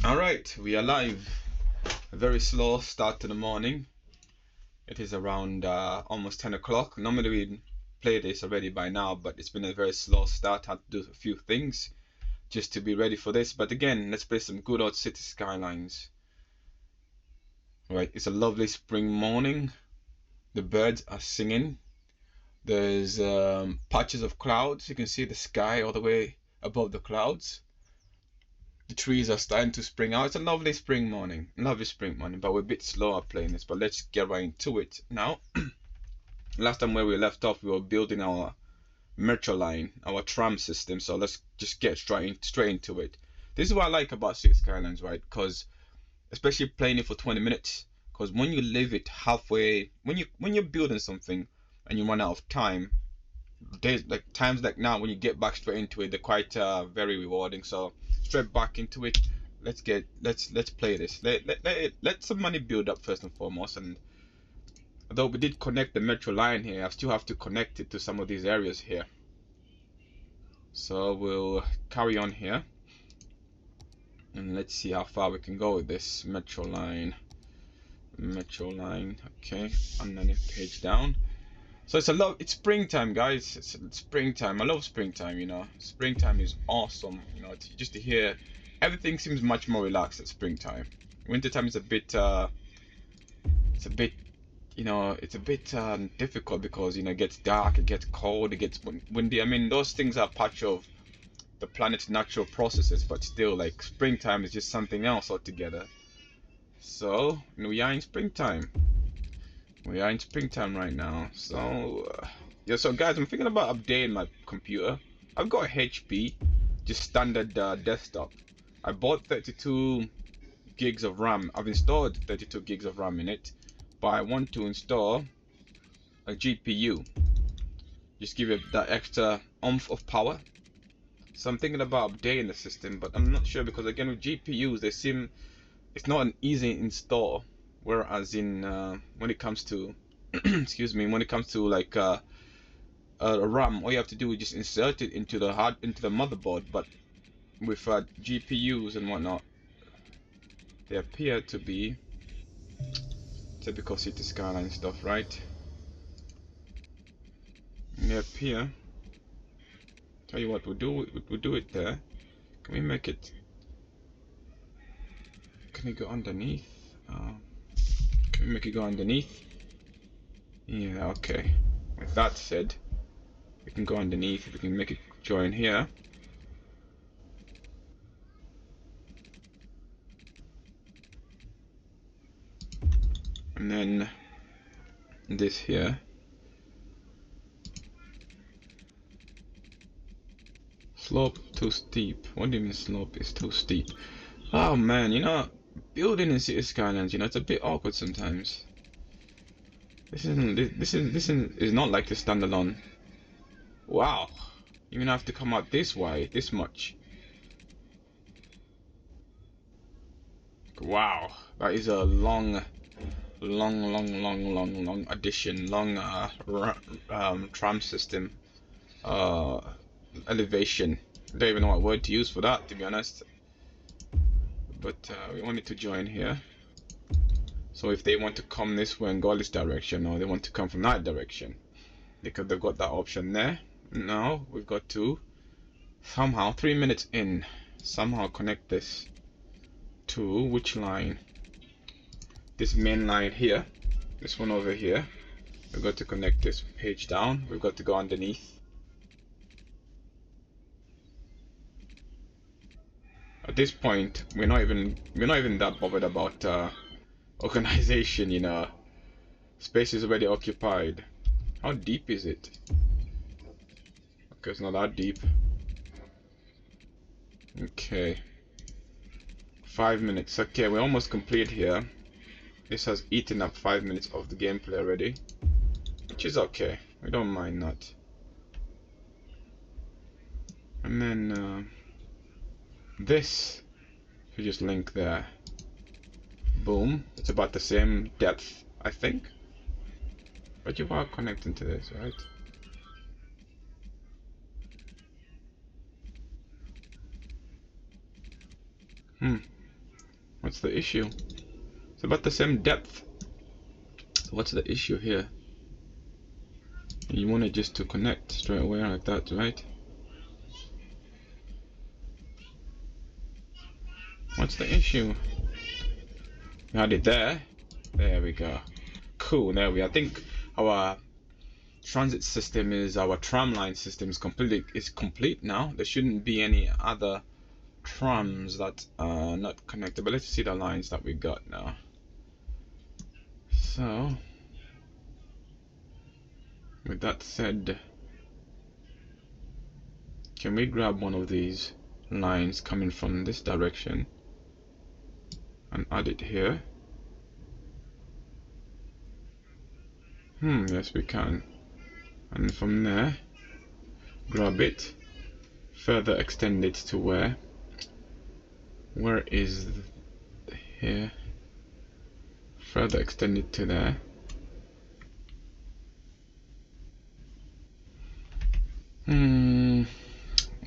All right, we are live. A very slow start to the morning. It is around almost 10 o'clock. Normally we'd play this already by now, but it's been a very slow start. Had to do a few things just to be ready for this. But again, let's play some good old City Skylines. Right, it's a lovely spring morning. The birds are singing. There's patches of clouds. You can see the sky all the way above the clouds. The trees are starting to spring out. It's a lovely spring morning, but we're a bit slower playing this. But let's get right into it now. Last time where we left off, we were building our metro line, our tram system. So let's just get straight into it. This is what I like about City Skylines, right? Because especially playing it for 20 minutes, because when you leave it halfway, when you're building something and you run out of time, there's like times like now when you get back straight into it, they're quite very rewarding. So straight back into it. Let's play this. Let some money build up first and foremost. And although we did connect the metro line here, I still have to connect it to some of these areas here. So we'll carry on here and let's see how far we can go with this metro line. Okay, underneath page down. So it's springtime, guys. It's springtime. I love springtime, you know. Springtime is awesome, you know. Just to hear, everything seems much more relaxed at springtime. Wintertime is a bit difficult because, you know, it gets dark, it gets cold, it gets windy. I mean, those things are part of the planet's natural processes, but still, like, springtime is just something else altogether. So, we are in springtime. We are in springtime right now. So, yeah, so guys, I'm thinking about updating my computer. I've got HP, just standard desktop. I bought 32 gigs of RAM. I've installed 32 gigs of RAM in it, but I want to install a GPU. Just give it that extra oomph of power. So I'm thinking about updating the system, but I'm not sure because again with GPUs, it's not an easy install. Whereas in when it comes to excuse me, when it comes to like a RAM, all you have to do is just insert it into the motherboard. But with GPUs and whatnot, they appear to be typical City Skyline stuff, right? They appear. Tell you what, we'll do it there. Can we make it? Can it go underneath? Can we make it go underneath? Yeah, okay. With that said, we can go underneath. We can make it join here. And then this here. Slope too steep. What do you mean slope is too steep? Oh man, you know, building in City Skylines, you know, it's a bit awkward sometimes. This is not like the standalone. Wow, you're gonna have to come out this way, this much. Wow, that is a long addition, tram system, elevation. I don't even know what word to use for that, to be honest. But we want it to join here. So if they want to come this way and go this direction, or they want to come from that direction, they've got that option there. Now we've got to somehow 3 minutes in, somehow connect this to which line? This main line here, this one over here. We've got to connect this page down. We've got to go underneath. At this point, we're not even that bothered about organization, you know. Space is already occupied. How deep is it? Okay, it's not that deep. Okay. 5 minutes. Okay, we're almost complete here. This has eaten up 5 minutes of the gameplay already, which is okay. We don't mind that. And then this, you just link there. Boom. It's about the same depth, I think. But you are connecting to this, right? What's the issue? It's about the same depth. What's the issue here? You want it just to connect straight away like that, right? What's the issue? We had it there. There we go. Cool. There we are. I think our transit system is, our tram line system is complete now. There shouldn't be any other trams that are not connected. But let's see the lines that we got now. So with that said, can we grab one of these lines coming from this direction and add it here? Yes, we can. And from there, grab it, further extend it to where is here, further extend it to there.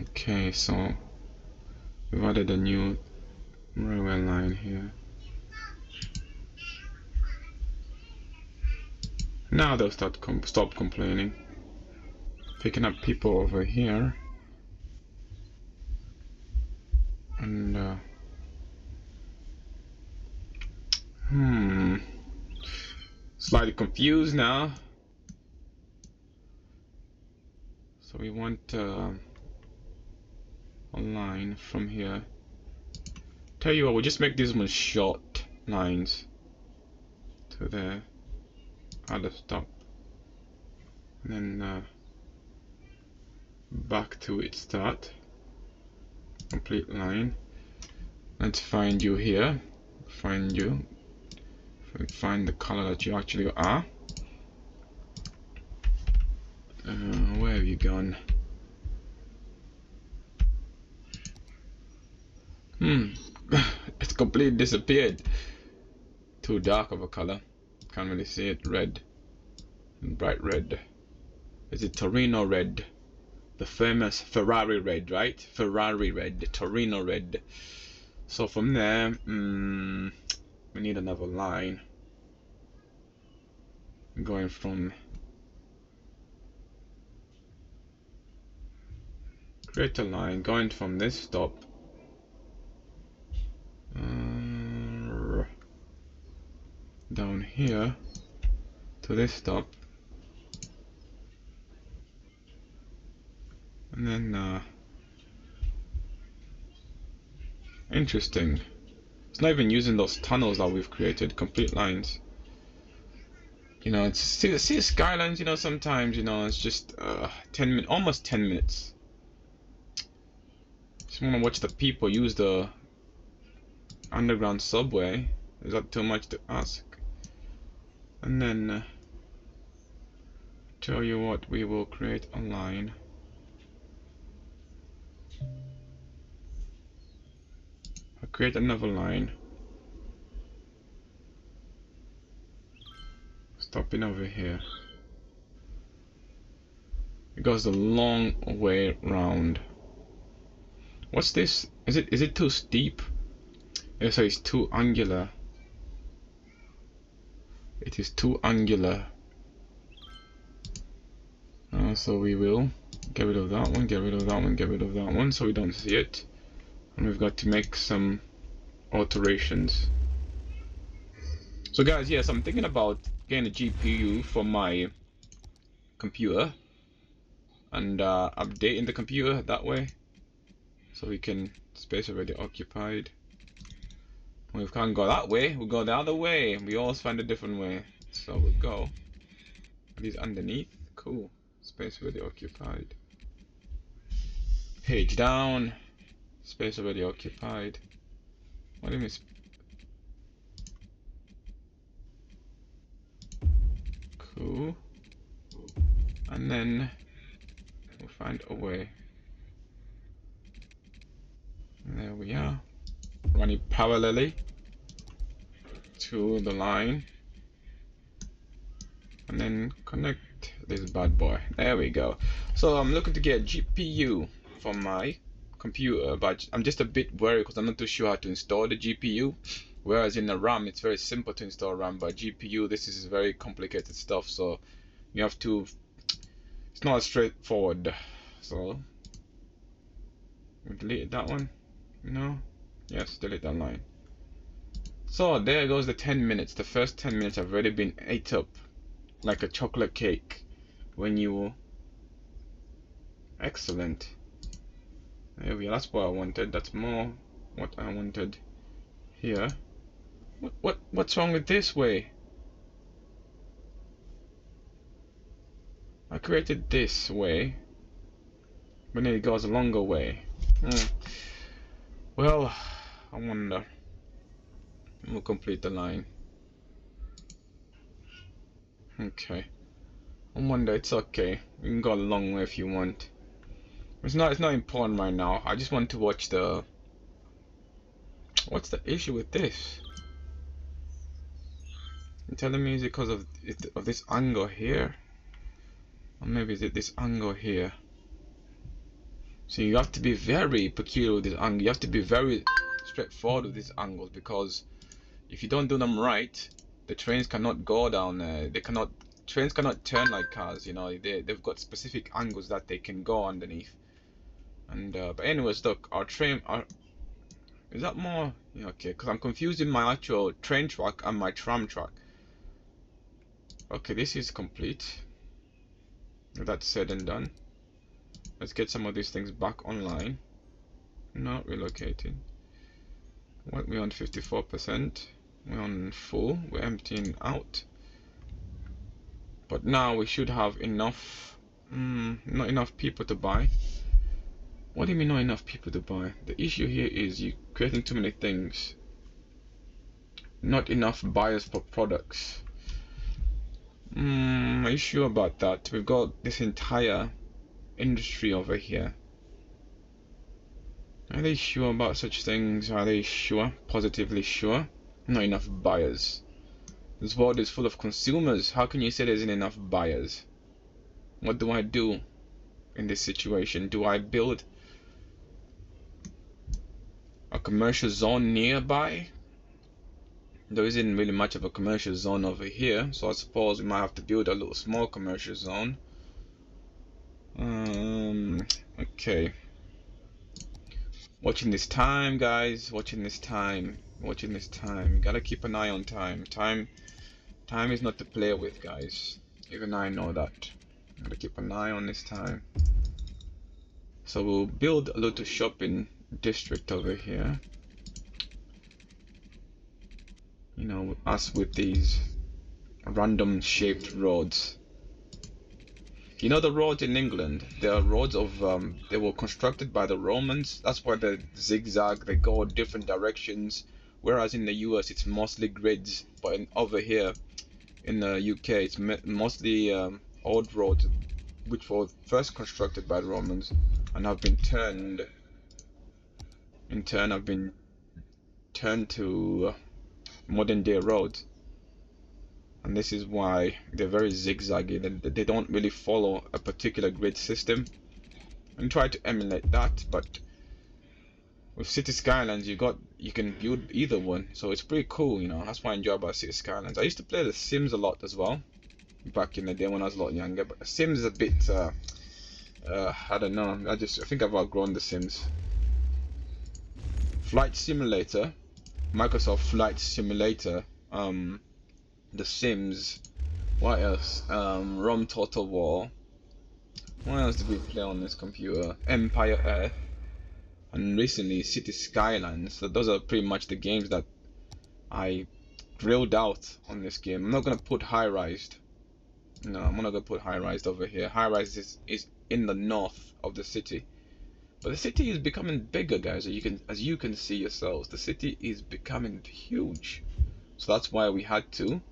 Okay, so we've added a new railway line here. Now they'll stop complaining. Picking up people over here. And slightly confused now. So we want a line from here. Tell you what, we'll just make these ones short lines to there. Add a stop. And then back to its start. Complete line. Let's find you here. Find you. Find the color that you actually are. Where have you gone? It's completely disappeared. Too dark of a color. Can't really see it. Red. Bright red. Is it Torino red? The famous Ferrari red, right? Ferrari red. Torino red. So from there, we need another line. Going from, create a line going from this stop down here to this stop, and then interesting, it's not even using those tunnels that we've created, complete lines. You know, it's see Skylines, you know, sometimes, you know, it's just 10 minutes, almost 10 minutes. Just want to watch the people use the underground subway. Is that too much to ask? And then tell you what, we will create a line. I'll create another line. Stopping over here. It goes a long way round. What's this? Is it too steep? Yeah, so it's too angular. It is too angular. So we will get rid of that one, get rid of that one, get rid of that one, so we don't see it. And we've got to make some alterations. So guys, yes, I'm thinking about getting a GPU for my computer and updating the computer that way, so we can space already occupied. We can't go that way, we'll go the other way. We always find a different way. So we'll go. Are these underneath? Cool. Space already occupied. Page down. Space already occupied. What do you mean? Cool. And then we'll find a way. And there we are. Run it parallelly to the line. And then connect this bad boy. There we go. So I'm looking to get a GPU for my computer, but I'm just a bit worried because I'm not too sure how to install the GPU. Whereas in the RAM, it's very simple to install RAM, but GPU, this is very complicated stuff. So you have to. It's not straightforward. So we deleted that one. No. Yes, delete that line. So there goes the 10 minutes. The first 10 minutes have already been ate up like a chocolate cake. When you excellent. There we are. That's what I wanted. That's more what I wanted here. What's wrong with this way? I created this way, but then it goes a longer way. Well, I wonder. We'll complete the line. Okay. I wonder. It's okay. You can go a long way if you want. It's not important right now. I just want to watch the. What's the issue with this? You're telling me is it because of this angle here? Or maybe is it this angle here? So you have to be very peculiar with this angle. You have to be very straightforward with these angles, because if you don't do them right, the trains cannot go down there. Trains cannot turn like cars. You know, they've got specific angles that they can go underneath. And but anyways, look, is that more? Yeah, okay, because I'm confusing my actual train track and my tram track. Okay, this is complete. That's said and done. Let's get some of these things back online. Not relocating. What, we're on 54%. We're on full. We're emptying out. But now we should have enough. Not enough people to buy. What do you mean not enough people to buy? The issue here is you're creating too many things. Not enough buyers for products. Are you sure about that? We've got this entire industry over here. Are they sure about such things? Are they sure? Positively sure? Not enough buyers. This world is full of consumers. How can you say there isn't enough buyers? What do I do in this situation? Do I build a commercial zone nearby? There isn't really much of a commercial zone over here, so I suppose we might have to build a little small commercial zone. Okay. Watching this time, guys. Watching this time. Watching this time. You gotta keep an eye on time. Time is not to play with, guys. Even I know that. Gotta keep an eye on this time. So we'll build a little shopping district over here. You know, us with these random shaped roads. You know the roads in England, they are roads of they were constructed by the Romans. That's why they zigzag, they go different directions. Whereas in the US it's mostly grids, but over here in the UK it's mostly old roads, which were first constructed by the Romans and have been turned. In turn, have been turned to modern day roads. And this is why they're very zigzaggy. They don't really follow a particular grid system, and try to emulate that. But with City Skylines, you can build either one, so it's pretty cool. You know, that's what I enjoy about City Skylines. I used to play The Sims a lot as well, back in the day when I was a lot younger. But The Sims is a bit, I don't know. I think I've outgrown The Sims. Flight Simulator, Microsoft Flight Simulator. The Sims. What else? Rom Total War. What else did we play on this computer? Empire Earth. And recently City Skylines. So those are pretty much the games that I drilled out on this game. I'm not gonna put High Rise. No, I'm not gonna put High Rise over here. High Rise is in the north of the city. But the city is becoming bigger, guys. As you can see yourselves, the city is becoming huge. So that's why we had to.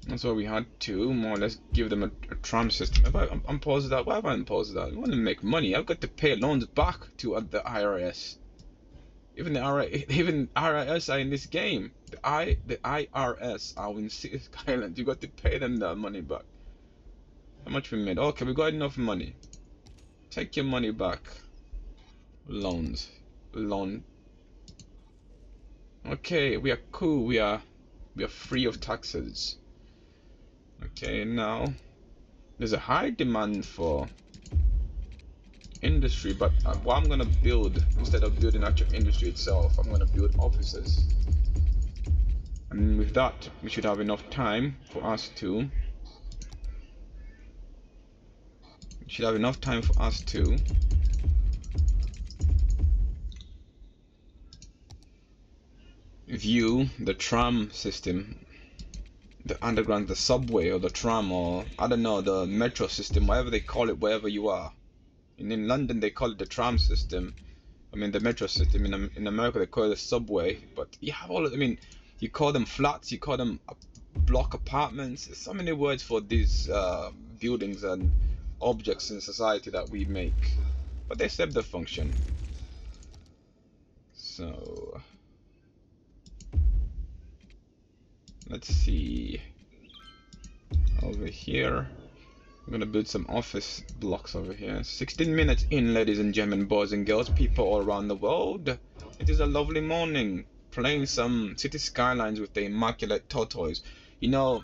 That's why we had to more or less give them a tram system. If I impose that, why have I imposed that? I want to make money. I've got to pay loans back to the IRS. Even the IRS are in this game. The IRS are in City Skylines. You got to pay them that money back. How much we made? Okay, we got enough money Take your money back. Loans. Loan. Okay, we are cool. We are free of taxes. Okay, now there's a high demand for industry, but what I'm gonna build, instead of building actual industry itself, I'm gonna build offices. And with that, we should have enough time for us to view the tram system, the underground, the subway, or the tram, or I don't know, the metro system, whatever they call it, wherever you are. In London they call it the tram system. I mean the metro system. In America they call it the subway. But you have all of, I mean, you call them flats, you call them block apartments. There's so many words for these buildings and objects in society that we make, but they serve the function. So let's see, over here I'm gonna build some office blocks over here. 16 minutes in, ladies and gentlemen, boys and girls, people all around the world. It is a lovely morning, playing some City Skylines with the immaculate tortoise. You know,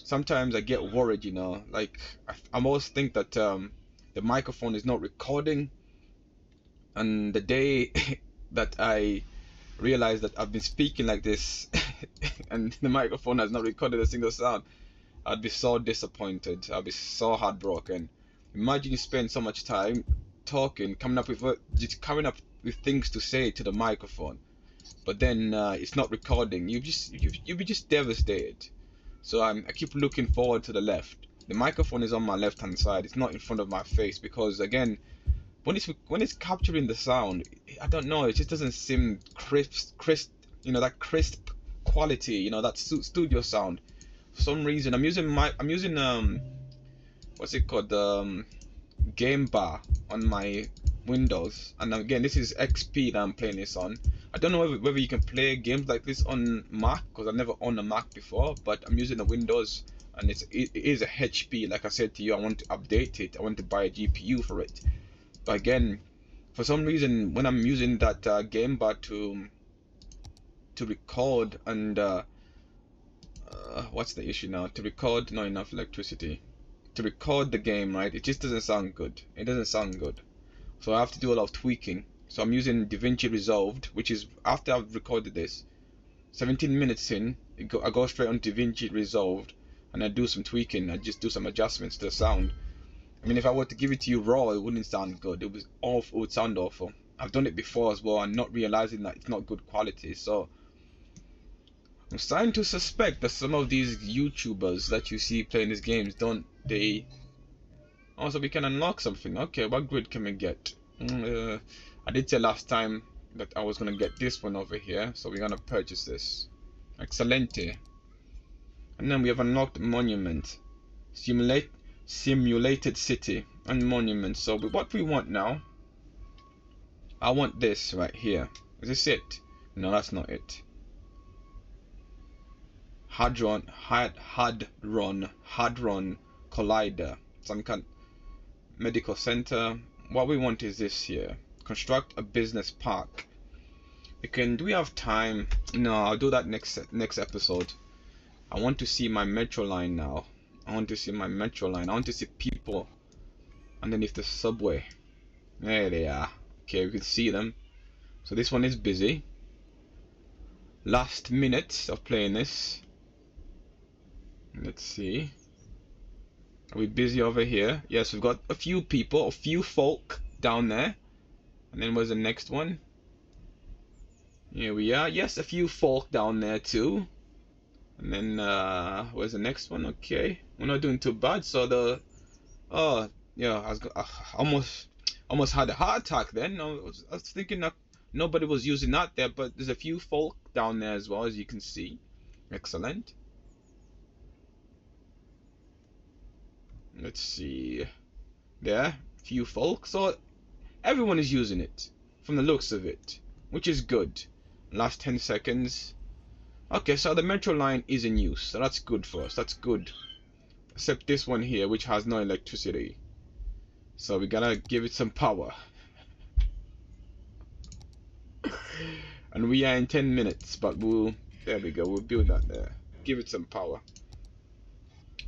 sometimes I get worried, you know, like I always think that the microphone is not recording, and the day that I realize that I've been speaking like this and the microphone has not recorded a single sound, I'd be so disappointed. I'd be so heartbroken. Imagine you spend so much time talking, coming up with things to say to the microphone, but then it's not recording. You'd be just devastated. So I keep looking forward to the left. The microphone is on my left hand side. It's not in front of my face, because again, when it's capturing the sound, I don't know, it just doesn't seem crisp, you know, that crisp quality, you know, that studio sound. For some reason, I'm using what's it called, game bar on my Windows, and again this is XP that I'm playing this on. I don't know whether you can play games like this on Mac, because I've never owned a Mac before, but I'm using a Windows, and it is a HP. Like I said to you, I want to update it. I want to buy a GPU for it. But again, for some reason, when I'm using that game bar to record, and what's the issue now? To record, not enough electricity to record the game, right? It just doesn't sound good. It doesn't sound good. So I have to do a lot of tweaking. So I'm using DaVinci Resolved, which is after I've recorded this, 17 minutes in, I go straight on DaVinci Resolved, and I do some tweaking. I just do some adjustments to the sound. I mean, if I were to give it to you raw, it wouldn't sound good. It would sound awful. I've done it before as well, and not realizing that it's not good quality. So I'm starting to suspect that some of these YouTubers that you see playing these games, don't they? Also, we can unlock something. Okay, what grid can we get? I did say last time that I was gonna get this one over here, so we're gonna purchase this. Excelente. And then we have unlocked monument, simulated city, and monument. So what we want now, I want this right here. Is this it? No, that's not it. Hadron Collider, some kind medical center. What we want is this here. Construct a business park. Do we have time? No, I'll do that next episode. I want to see my metro line now. I want to see my metro line. I want to see people underneath the subway. There they are. Okay, we can see them. So this one is busy. Last minute of playing this. Let's see. Are we busy over here? Yes, we've got a few people, a few folk down there. And then where's the next one? Here we are. Yes, a few folk down there too. And then where's the next one? Okay, we're not doing too bad. So yeah, I almost had a heart attack then. I was thinking that nobody was using that there, but there's a few folk down there as well, as you can see. Excellent. Let's see. There, few folk. So everyone is using it from the looks of it, which is good. Last 10 seconds. Okay, so the metro line is in use, so that's good for us. That's good. Except this one here, which has no electricity. So we gotta give it some power. And we are in 10 minutes, but there we go, we'll build that there. Give it some power.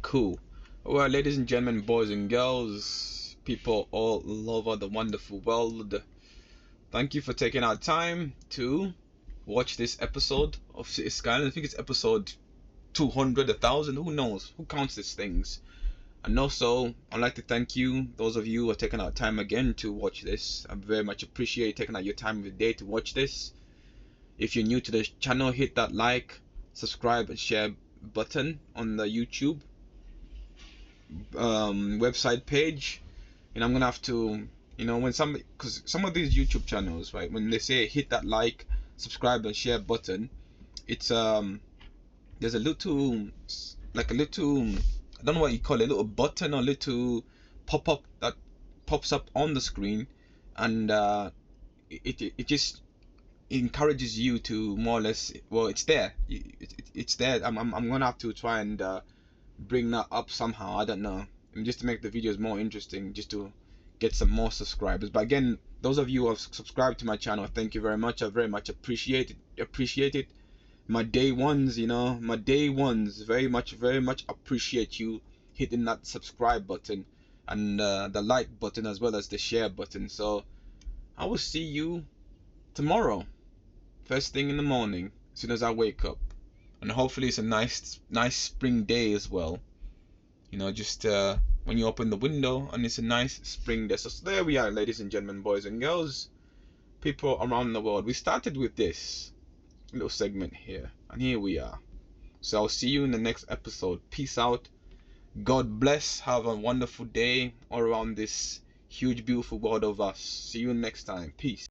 Cool. Well, ladies and gentlemen, boys and girls, people all over the wonderful world, thank you for taking our time to watch this episode of City Skylines. I think it's episode 200, 1,000, who knows? Who counts these things? And also, I'd like to thank you, those of you who are taking out time again to watch this. I very much appreciate taking out your time of the day to watch this. If you're new to the channel, hit that like, subscribe, and share button on the YouTube website page. And I'm gonna have to, because some of these YouTube channels, right, when they say hit that like, subscribe, and share button, it's there's a little, like a little, I don't know what you call it, a little button or little pop-up that pops up on the screen, and it just encourages you to more or less, well, it's there, it's there. I'm gonna have to try and bring that up somehow, I don't know, and just to make the videos more interesting, just to get some more subscribers. But again, those of you who have subscribed to my channel, thank you very much. I very much appreciate it. My day ones, my day ones, very much appreciate you hitting that subscribe button and the like button, as well as the share button. So I will see you tomorrow, first thing in the morning, as soon as I wake up, and hopefully it's a nice spring day as well. Just when you open the window and it's a nice spring day. So there we are, ladies and gentlemen, boys and girls, people around the world. We started with this little segment here, and here we are. So I'll see you in the next episode. Peace out. God bless. Have a wonderful day all around this huge, beautiful world of us. See you next time. Peace.